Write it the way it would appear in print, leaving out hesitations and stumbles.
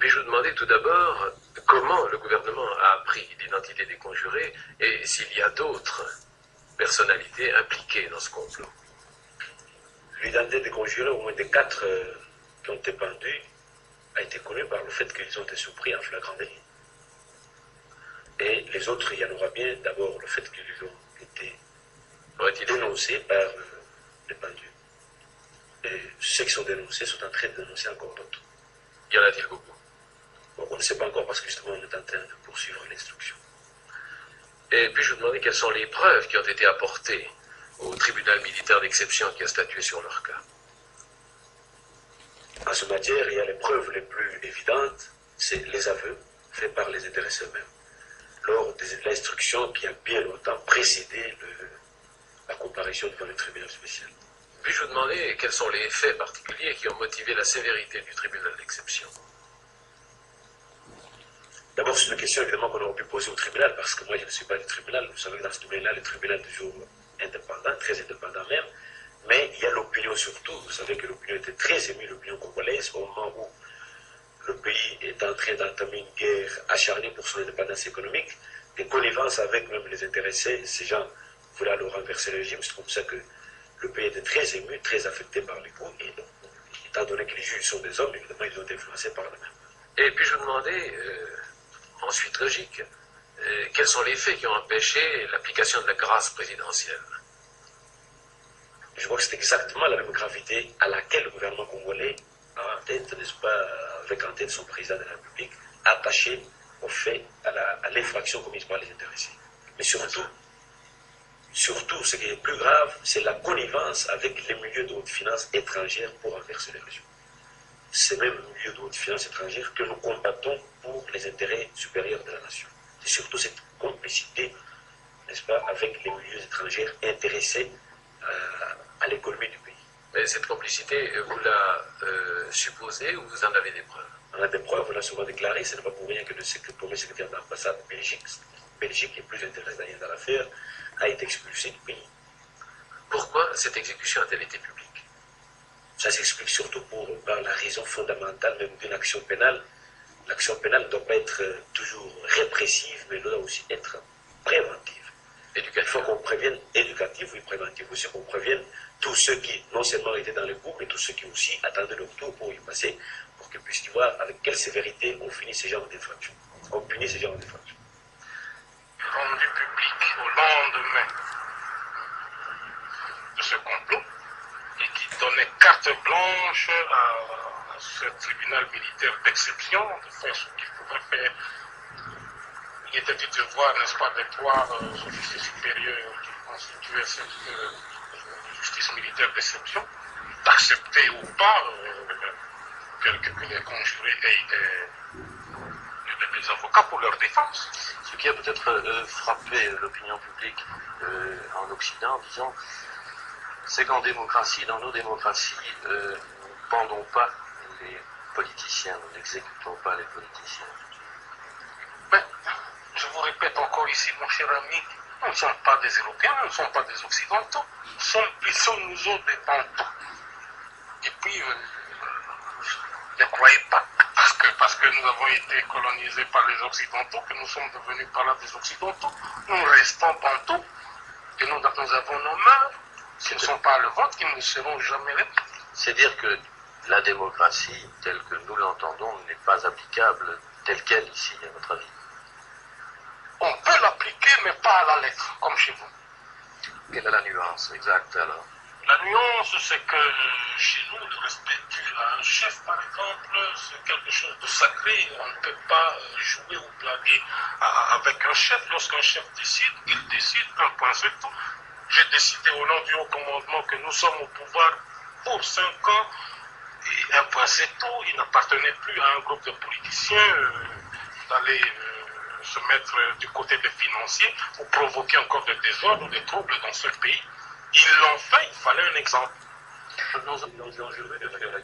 Puis-je vous demander tout d'abord comment le gouvernement a appris l'identité des conjurés et s'il y a d'autres personnalités impliquées dans ce complot? L'identité des conjurés, au moins des 4 qui ont été pendus, a été connue par le fait qu'ils ont été surpris en flagrant délit. Et les autres, il y en aura bien d'abord le fait qu'ils ont été dénoncés par les pendus. Et ceux qui sont dénoncés sont en train de dénoncer encore d'autres. Y en a-t-il beaucoup? Bon, on ne sait pas encore parce que justement on est en train de poursuivre l'instruction. Et puis-je vous demander quelles sont les preuves qui ont été apportées au tribunal militaire d'exception qui a statué sur leur cas? En ce matière, il y a les preuves les plus évidentes, c'est les aveux faits par les intéressés eux-mêmes lors de l'instruction qui a bien longtemps précédé la comparution devant le tribunal spécial. Puis-je vous demander quels sont les faits particuliers qui ont motivé la sévérité du tribunal d'exception? D'abord, c'est une question évidemment qu'on aurait pu poser au tribunal, parce que moi je ne suis pas du tribunal. Vous savez que dans ce domaine-là, le tribunal est toujours indépendant, très indépendant même. Mais il y a l'opinion surtout. Vous savez que l'opinion était très émue, l'opinion congolaise, au moment où le pays est en train d'entamer une guerre acharnée pour son indépendance économique, des connivences avec même les intéressés. Ces gens voulaient alors renverser le régime. C'est comme ça que le pays était très ému, très affecté par les coups. Et donc, étant donné que les juges sont des hommes, évidemment, ils ont été influencés par eux-mêmes. Et puis je vous demandais, ensuite logique, quels sont les faits qui ont empêché l'application de la grâce présidentielle? Je vois que c'est exactement la même gravité à laquelle le gouvernement congolais a en tête, n'est-ce pas, avec en tête son président de la République, attaché au fait, à l'infraction commise par les intéressés. Mais surtout, ce qui est plus grave, c'est la connivence avec les milieux de haute finance étrangères pour renverser les régions. Ces mêmes milieux de haute finance étrangères que nous combattons pour les intérêts supérieurs de la nation. C'est surtout cette complicité, n'est-ce pas, avec les milieux étrangers intéressés à l'économie du pays. Mais cette complicité, vous la supposez ou vous en avez des preuves? On a des preuves, on l'a souvent déclaré, ce n'est pas pour rien que le premier secrétaire d'ambassade de Belgique est plus intéressé dans l'affaire, a été expulsé du pays. Pourquoi cette exécution a-t-elle été publique? Ça s'explique surtout par la raison fondamentale même d'une action pénale. L'action pénale ne doit pas être toujours répressive, mais doit aussi être préventive. Il faut qu'on prévienne, éducative et préventive aussi, qu'on prévienne tous ceux qui non seulement étaient dans le groupe, mais tous ceux qui aussi attendaient le retour pour y passer, pour qu'ils puissent y voir avec quelle sévérité on finit ces genres d'infractions. On punit ces genres d'infractions. Rendu public au lendemain de ce complot et qui donnait carte blanche à ce tribunal militaire d'exception de faire ce qu'il pouvait faire. Il était du devoir, n'est-ce pas, de voir l'officier supérieur qui constituait cette justice militaire d'exception, d'accepter ou pas que les conjurés aient des avocats pour leur défense. Ce qui a peut-être frappé l'opinion publique en Occident, disons, c'est qu'en démocratie, dans nos démocraties, nous ne pendons pas les politiciens, nous n'exécutons pas les politiciens. Mais, je vous répète encore ici, mon cher ami, nous ne sommes pas des Européens, nous ne sommes pas des Occidentaux, nous sommes nous autres des Bantous. Et puis, ne croyez pas, parce que nous avons été colonisés par les Occidentaux, que nous sommes devenus par là des Occidentaux, nous restons Bantous, et nous avons nos mœurs, ce ne sont pas le vôtre qui ne seront jamais les nôtres. C'est dire que la démocratie, telle que nous l'entendons, n'est pas applicable telle qu'elle ici, à votre avis. On peut l'appliquer, mais pas à la lettre, comme chez vous. Quelle est la nuance exacte alors? La nuance, c'est que chez nous, le respect dû à un chef, par exemple, c'est quelque chose de sacré. On ne peut pas jouer ou blaguer avec un chef. Lorsqu'un chef décide, il décide, un point c'est tout. J'ai décidé au nom du haut commandement que nous sommes au pouvoir pour 5 ans, et un point c'est tout. Il n'appartenait plus à un groupe de politiciens d'aller se mettre du côté des financiers pour provoquer encore des désordres ou des troubles dans ce pays. Ils l'ont fait, il fallait un exemple. Nous avons joué de faire la